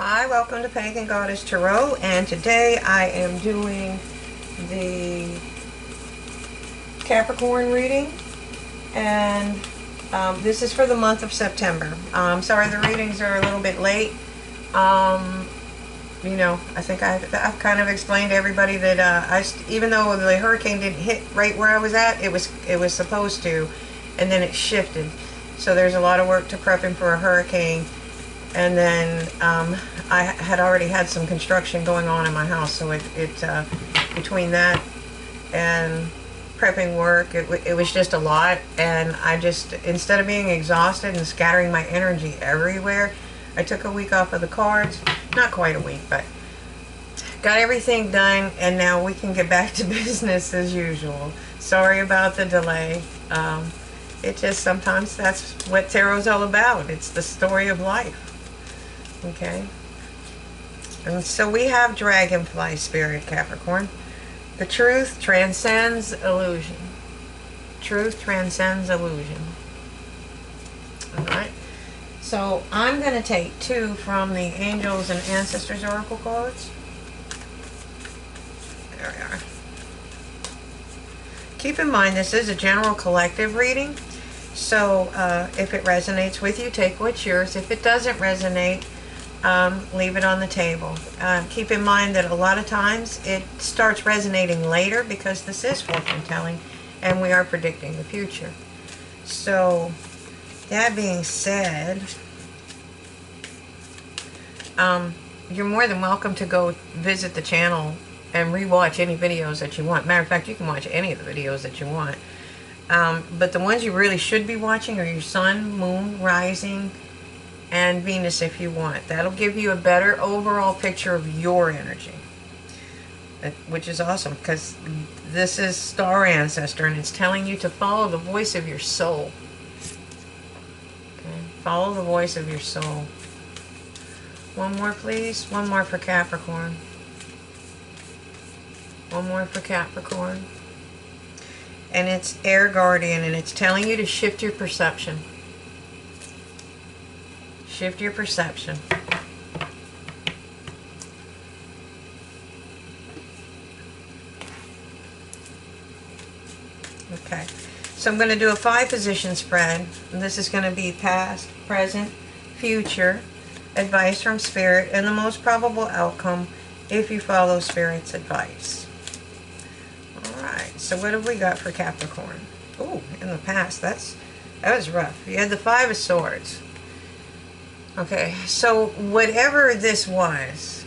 Hi, welcome to Pagan Goddess Tarot, and today I am doing the Capricorn reading, and this is for the month of September. Sorry the readings are a little bit late. I think I've kind of explained to everybody that even though the hurricane didn't hit right where I was at, it was supposed to, and then it shifted. So there's a lot of work to prepping for a hurricane. And then I had already had some construction going on in my house, so between that and prepping work, it was just a lot. And I just, instead of being exhausted and scattering my energy everywhere, I took a week off of the cards. Not quite a week, but got everything done, and now we can get back to business as usual. Sorry about the delay. It just, sometimes that's what tarot's all about. It's the story of life. Okay, and so we have Dragonfly Spirit, Capricorn. The truth transcends illusion. Truth transcends illusion. Alright, so I'm going to take two from the Angels and Ancestors Oracle cards. There we are. Keep in mind, this is a general collective reading, so if it resonates with you, take what's yours. If it doesn't resonate, leave it on the table. Keep in mind that a lot of times it starts resonating later because this is fortune telling and we are predicting the future. So that being said, you're more than welcome to go visit the channel and rewatch any videos that you want. Matter of fact, you can watch any of the videos that you want. But the ones you really should be watching are your sun, moon, rising, and Venus if you want. That'll give you a better overall picture of your energy, which is awesome because this is Star Ancestor and it's telling you to follow the voice of your soul. Okay? Follow the voice of your soul. One more, please. One more for Capricorn. One more for Capricorn. And it's Air Guardian, and it's telling you to shift your perception. Shift your perception. Okay, so I'm going to do a 5-position spread. And this is going to be past, present, future, advice from Spirit, and the most probable outcome if you follow Spirit's advice. Alright, so what have we got for Capricorn? Ooh, in the past, that was rough. You had the 5 of Swords. Okay, so whatever this was,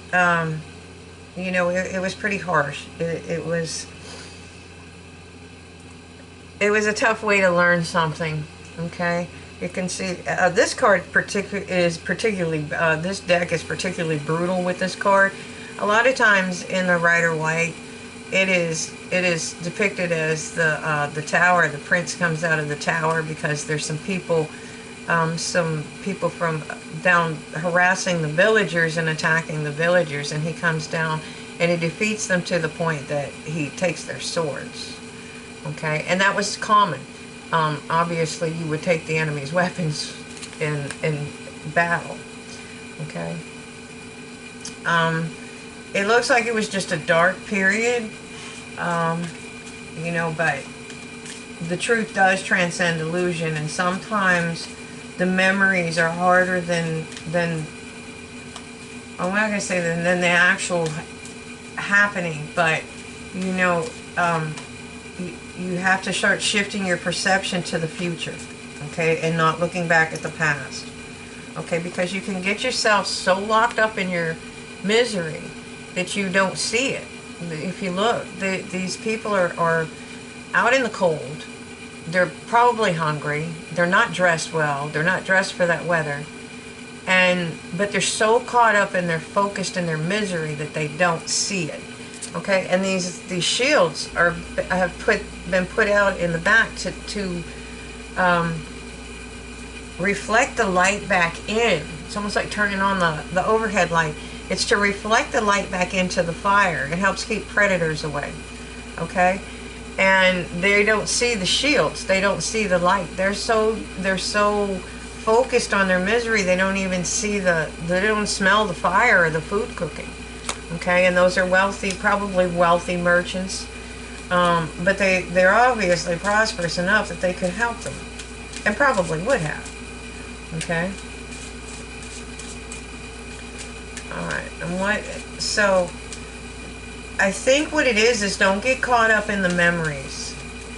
it was pretty harsh. It was a tough way to learn something. Okay, you can see this card this deck is particularly brutal with this card. A lot of times in the Rider-Waite, it is depicted as the tower. The prince comes out of the tower because there's some people from down harassing the villagers and attacking the villagers, and he comes down and he defeats them to the point that he takes their swords. Okay, and that was common. Obviously you would take the enemy's weapons in battle. Okay, it looks like it was just a dark period, but the truth does transcend illusion, and sometimes the memories are harder than I'm not going to say than the actual happening, but you have to start shifting your perception to the future, okay, and not looking back at the past, okay, because you can get yourself so locked up in your misery that you don't see it. If you look, these people are out in the cold. They're probably hungry. They're not dressed well. They're not dressed for that weather. But they're so caught up and they're focused in their misery that they don't see it. Okay, and these shields have been put out in the back to reflect the light back in. It's almost like turning on the overhead light. It's to reflect the light back into the fire. It helps keep predators away. Okay? And they don't see the shields. They don't see the light. They're so focused on their misery, they don't even see they don't smell the fire or the food cooking. Okay, and those are wealthy, probably wealthy merchants. But they're obviously prosperous enough that they could help them. And probably would have. Okay? Alright, so I think what it is don't get caught up in the memories.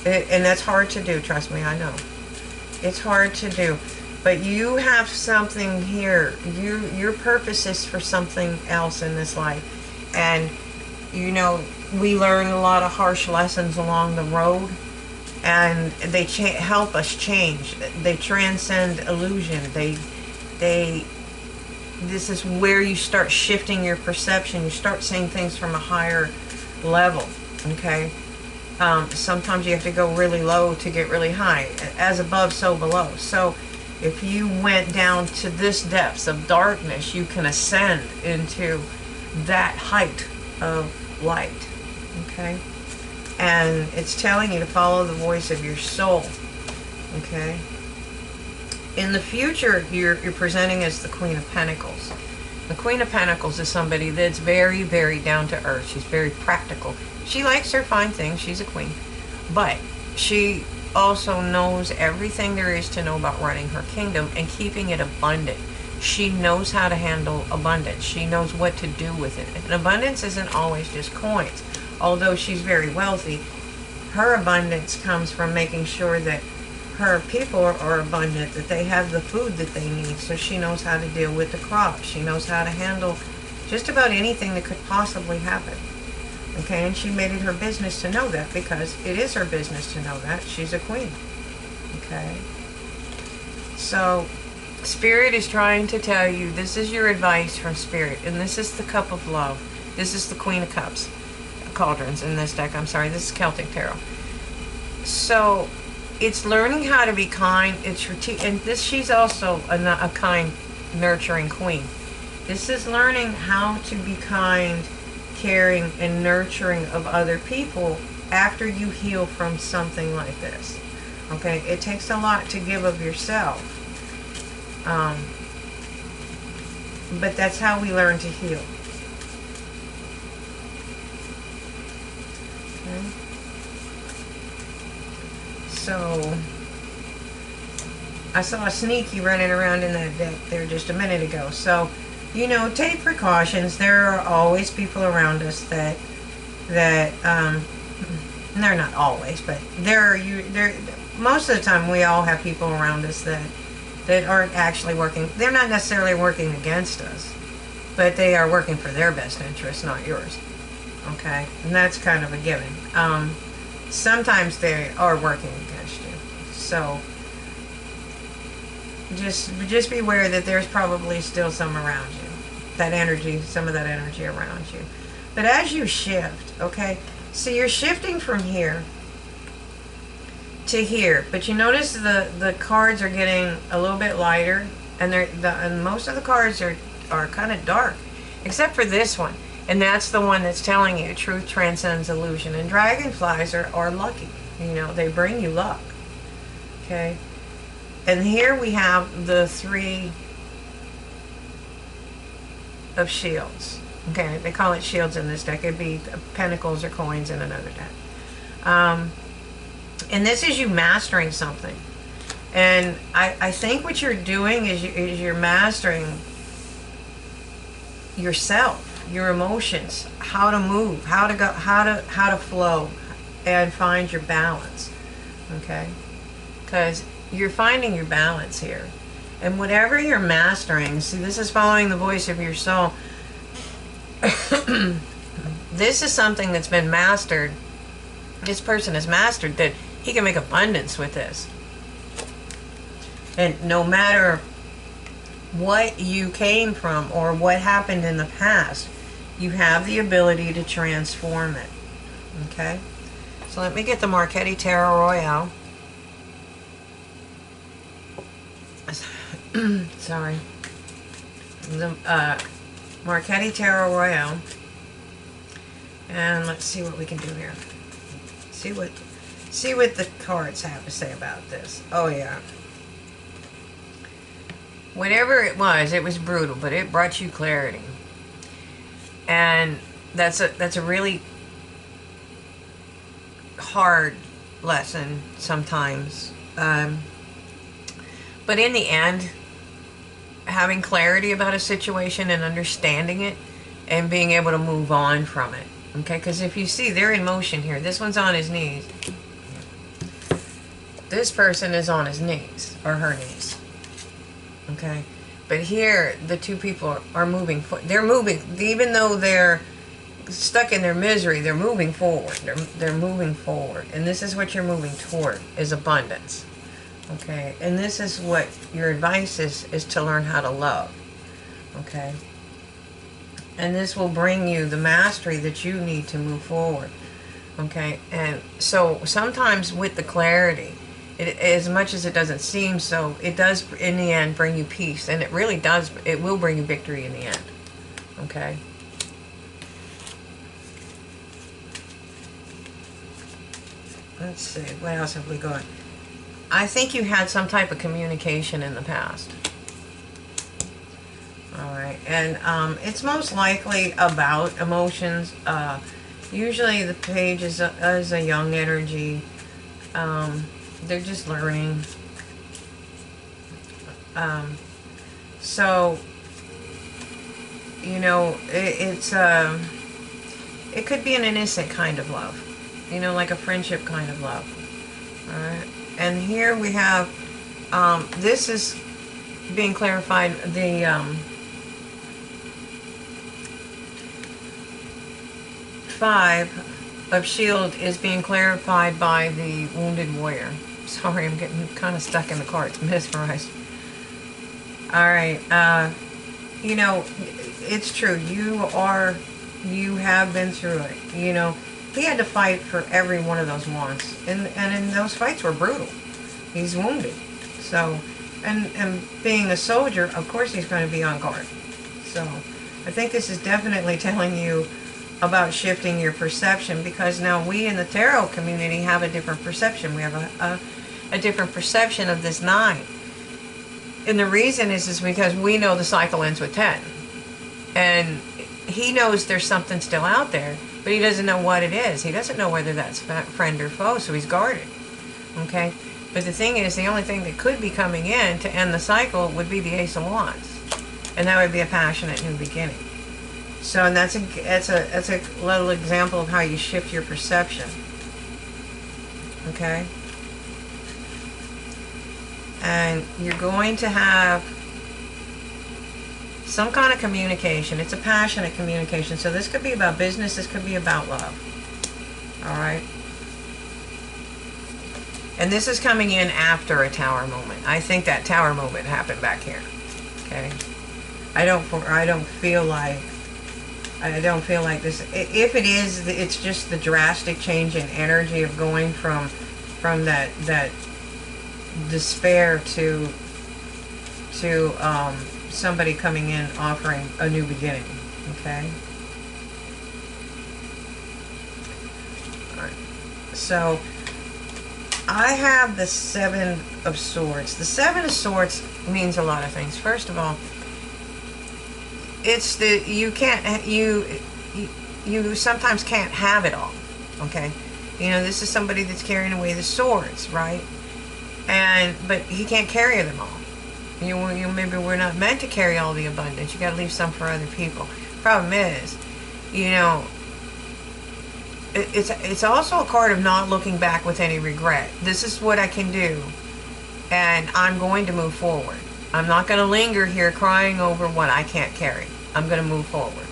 And that's hard to do, trust me, I know. It's hard to do. But you have something here. Your purpose is for something else in this life. And, you know, we learn a lot of harsh lessons along the road. And they help us change. They transcend illusion. This is where you start shifting your perception. You start seeing things from a higher level. Okay? Sometimes you have to go really low to get really high. As above, so below. So if you went down to this depths of darkness, you can ascend into that height of light. Okay? And it's telling you to follow the voice of your soul. Okay? In the future, you're presenting as the Queen of Pentacles. The Queen of Pentacles is somebody that's very, very down to earth. She's very practical. She likes her fine things. She's a queen. But she also knows everything there is to know about running her kingdom and keeping it abundant. She knows how to handle abundance. She knows what to do with it. And abundance isn't always just coins. Although she's very wealthy, her abundance comes from making sure that her people are abundant, that they have the food that they need. So she knows how to deal with the crops. She knows how to handle just about anything that could possibly happen. Okay, and she made it her business to know that, because it is her business to know that. She's a queen. Okay. So, Spirit is trying to tell you, this is your advice from Spirit. And this is the Cup of Love. This is the Queen of Cups. Cauldrons in this deck. I'm sorry, this is Celtic Tarot. So, it's learning how to be kind. It's and she's also a kind, nurturing queen. This is learning how to be kind, caring, and nurturing of other people after you heal from something like this. Okay, it takes a lot to give of yourself. But that's how we learn to heal. Okay. So, I saw a sneaky running around in that deck there just a minute ago. So, you know, take precautions. There are always people around us that they're not always, but most of the time we all have people around us that aren't actually working. They're not necessarily working against us, but they are working for their best interest, not yours. Okay? And that's kind of a given. Sometimes they are working against you. So, just be aware that there's probably still some around you. That energy, some of that energy around you. But as you shift, okay, so you're shifting from here to here, but you notice the cards are getting a little bit lighter, and and most of the cards are kind of dark, except for this one, and that's the one that's telling you truth transcends illusion. And dragonflies are lucky, you know, they bring you luck. Okay, and here we have the Three of Shields. Okay, they call it shields in this deck. It'd be pentacles or coins in another deck. And this is you mastering something. And I think what you're doing is you're mastering yourself, your emotions, how to move, how to go, how to flow, and find your balance. Okay, because you're finding your balance here. And whatever you're mastering, see, this is following the voice of your soul. This is something that's been mastered. This person has mastered that he can make abundance with this. And no matter what you came from or what happened in the past, you have the ability to transform it. Okay? So let me get the Marchetti Tarot Royale. Sorry. The Marchetti Tarot Royale. And let's see what we can do here. See what the cards have to say about this. Oh yeah. whatever it was brutal, but it brought you clarity. And that's a really hard lesson sometimes. But in the end, having clarity about a situation and understanding it and being able to move on from it. Okay, because if you see, they're in motion here. This one's on his knees. This person is on his knees, or her knees. Okay, but here, the two people are moving. They're moving, even though they're stuck in their misery, they're moving forward. They're moving forward. And this is what you're moving toward, is abundance. Okay, and this is what your advice is to learn how to love. Okay, and this will bring you the mastery that you need to move forward. Okay, and so sometimes with the clarity, as much as it doesn't seem so, it does in the end bring you peace, and it really does. It will bring you victory in the end. Okay. Let's see, what else have we got? I think you had some type of communication in the past. Alright, and it's most likely about emotions. Usually the page is a young energy. They're just learning. So, you know, it could be an innocent kind of love. You know, like a friendship kind of love. Alright. And here we have, this is being clarified, the 5 of Shield is being clarified by the Wounded Warrior. Sorry, I'm getting kind of stuck in the car. It's mesmerized. Alright, you know, it's true. You have been through it. You know, he had to fight for every one of those wands. And those fights were brutal. He's wounded. So, and being a soldier, of course he's going to be on guard. So, I think this is definitely telling you about shifting your perception, because now we in the tarot community have a different perception. We have a different perception of this 9. And the reason is because we know the cycle ends with 10. And he knows there's something still out there, but he doesn't know what it is. He doesn't know whether that's friend or foe, so he's guarded. Okay? But the thing is, the only thing that could be coming in to end the cycle would be the Ace of Wands. And that would be a passionate new beginning. So, and that's a little example of how you shift your perception. Okay? And you're going to have some kind of communication. It's a passionate communication. So this could be about business. This could be about love. Alright? And this is coming in after a tower moment. I think that tower moment happened back here. Okay? I don't feel like this. If it is, it's just the drastic change in energy of going from that despair to somebody coming in offering a new beginning. Okay? Alright. So I have the 7 of Swords. The 7 of Swords means a lot of things. First of all, it's you sometimes can't have it all. Okay? You know, this is somebody that's carrying away the swords, right? But he can't carry them all. You maybe we're not meant to carry all the abundance. You got to leave some for other people. Problem is, you know, it's also a card of not looking back with any regret. This is what I can do, and I'm going to move forward. I'm not going to linger here crying over what I can't carry. I'm going to move forward.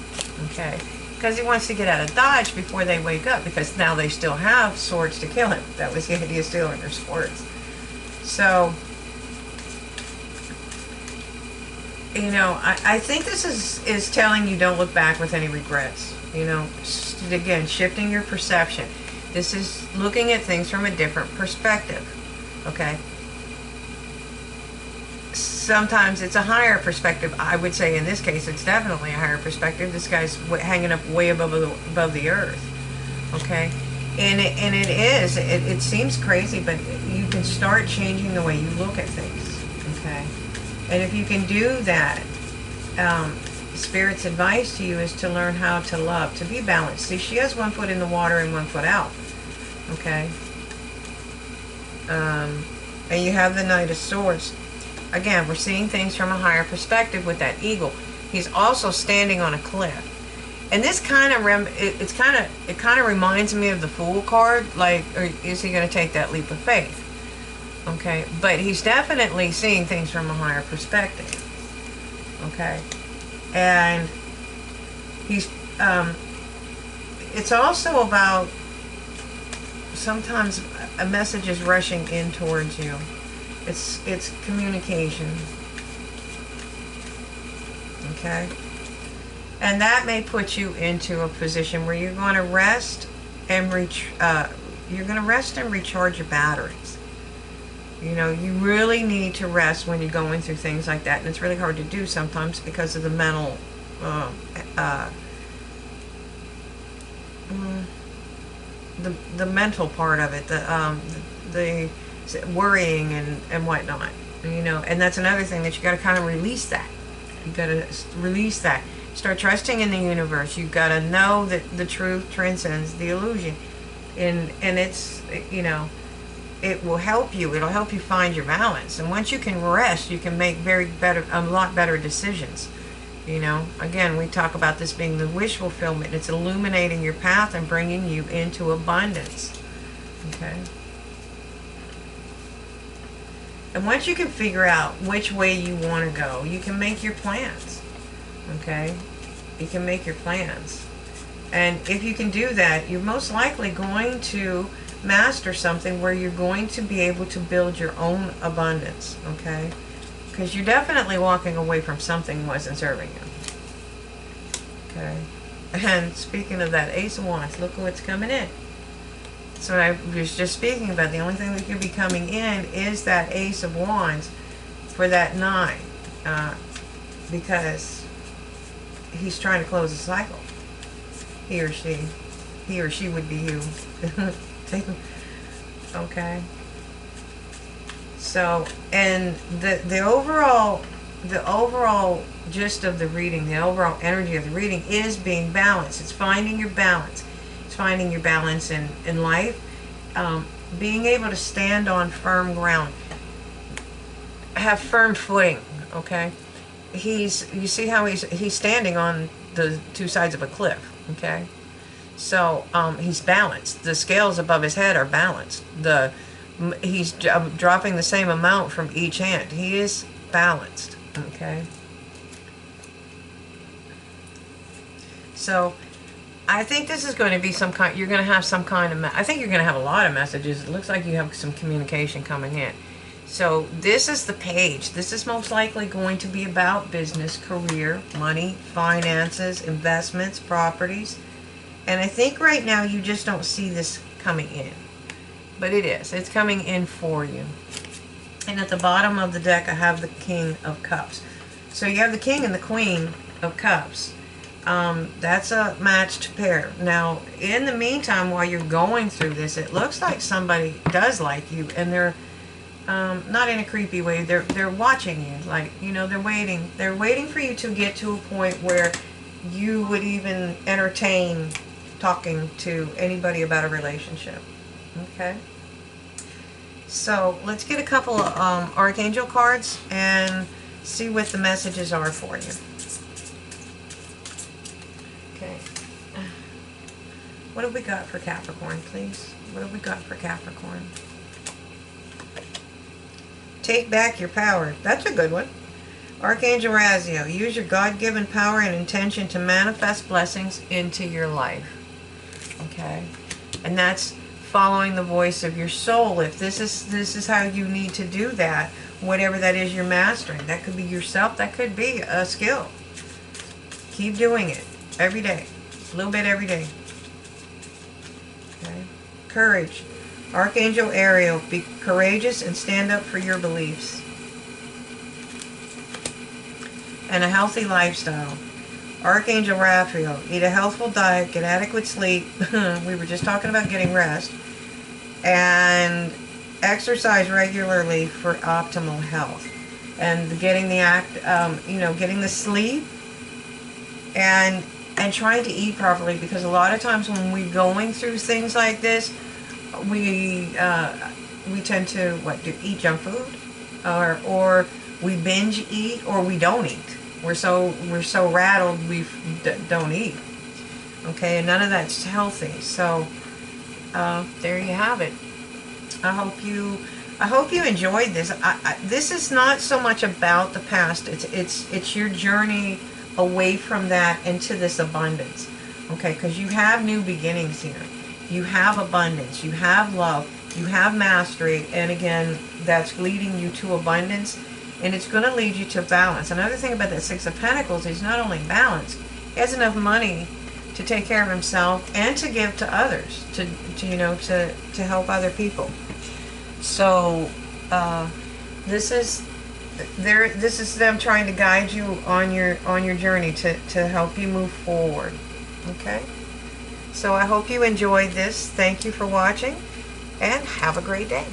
Okay? Because he wants to get out of Dodge before they wake up, because now they still have swords to kill him. That was the idea, stealing their swords. So, you know, I think this is telling you don't look back with any regrets. You know, again, shifting your perception. This is looking at things from a different perspective. Okay? Sometimes it's a higher perspective. I would say in this case, it's definitely a higher perspective. This guy's hanging up way above the earth. Okay? And it is. It seems crazy, but you can start changing the way you look at things. Okay? And if you can do that, Spirit's advice to you is to learn how to love, to be balanced. See, she has one foot in the water and one foot out. Okay? And you have the Knight of Swords. Again, we're seeing things from a higher perspective with that eagle. He's also standing on a cliff. And this kind of it kind of reminds me of the Fool card. Like, or is he going to take that leap of faith? Okay, but he's definitely seeing things from a higher perspective. Okay, and he's it's also about sometimes a message is rushing in towards you. It's communication. Okay. And that may put you into a position where you're going to rest and recharge your batteries. You know, you really need to rest when you're going through things like that, and it's really hard to do sometimes because of the mental, the mental part of it, the worrying and whatnot. You know, and that's another thing that you got to kind of release that. You got to release that. Start trusting in the universe. You've got to know that the truth transcends the illusion. And it's, you know, it will help you. It'll help you find your balance. And once you can rest, you can make a lot better decisions. You know, again, we talk about this being the wish fulfillment. It's illuminating your path and bringing you into abundance. Okay? And once you can figure out which way you want to go, you can make your plans. Okay? You can make your plans. And if you can do that, you're most likely going to master something where you're going to be able to build your own abundance. Okay? Because you're definitely walking away from something that wasn't serving you. Okay? And speaking of that Ace of Wands, look what's coming in. So I was just speaking about, the only thing that could be coming in is that Ace of Wands for that 9. Because he's trying to close a cycle. He or she would be you. Okay. So, and the overall gist of the reading, the overall energy of the reading is being balanced. It's finding your balance. It's finding your balance in life. Being able to stand on firm ground. Have firm footing. Okay. You see how he's standing on the two sides of a cliff. Okay. So he's balanced. The scales above his head are balanced. He's dropping the same amount from each hand. He is balanced. Okay. So I think this is going to be some kind, you're going to have some kind of, I think you're going to have a lot of messages. It looks like you have some communication coming in. So this is the page. This is most likely going to be about business, career, money, finances, investments, properties. And I think right now you just don't see this coming in. But it is. It's coming in for you. And at the bottom of the deck I have the King of Cups. So you have the King and the Queen of Cups. That's a matched pair. Now, in the meantime, while you're going through this, it looks like somebody does like you, and they're not in a creepy way. They're watching you, like, you know, they're waiting. They're waiting for you to get to a point where you would even entertain talking to anybody about a relationship. Okay. So let's get a couple of Archangel cards and see what the messages are for you. Okay. What have we got for Capricorn, please? What have we got for Capricorn? Take back your power. That's a good one. Archangel Raziel, use your God-given power and intention to manifest blessings into your life. Okay? And that's following the voice of your soul. If this is how you need to do that, whatever that is you're mastering. That could be yourself, that could be a skill. Keep doing it every day. A little bit every day. Okay? Courage. Archangel Ariel, be courageous and stand up for your beliefs. And a healthy lifestyle. Archangel Raphael, eat a healthful diet, get adequate sleep. We were just talking about getting rest. And exercise regularly for optimal health. and getting the getting the sleep, and trying to eat properly, because a lot of times when we're going through things like this, we tend to eat junk food, or we binge eat, or we don't eat. We're so rattled we don't eat. Okay, and none of that's healthy. So there you have it. I hope you enjoyed this. This is not so much about the past. It's your journey away from that into this abundance. Okay, because you have new beginnings here. You have abundance. You have love. You have mastery. And again, that's leading you to abundance. And it's going to lead you to balance. Another thing about that Six of Pentacles is not only balance, he has enough money to take care of himself and to give to others, to help other people. So this is them trying to guide you on your journey to help you move forward. Okay? So I hope you enjoyed this. Thank you for watching, and have a great day.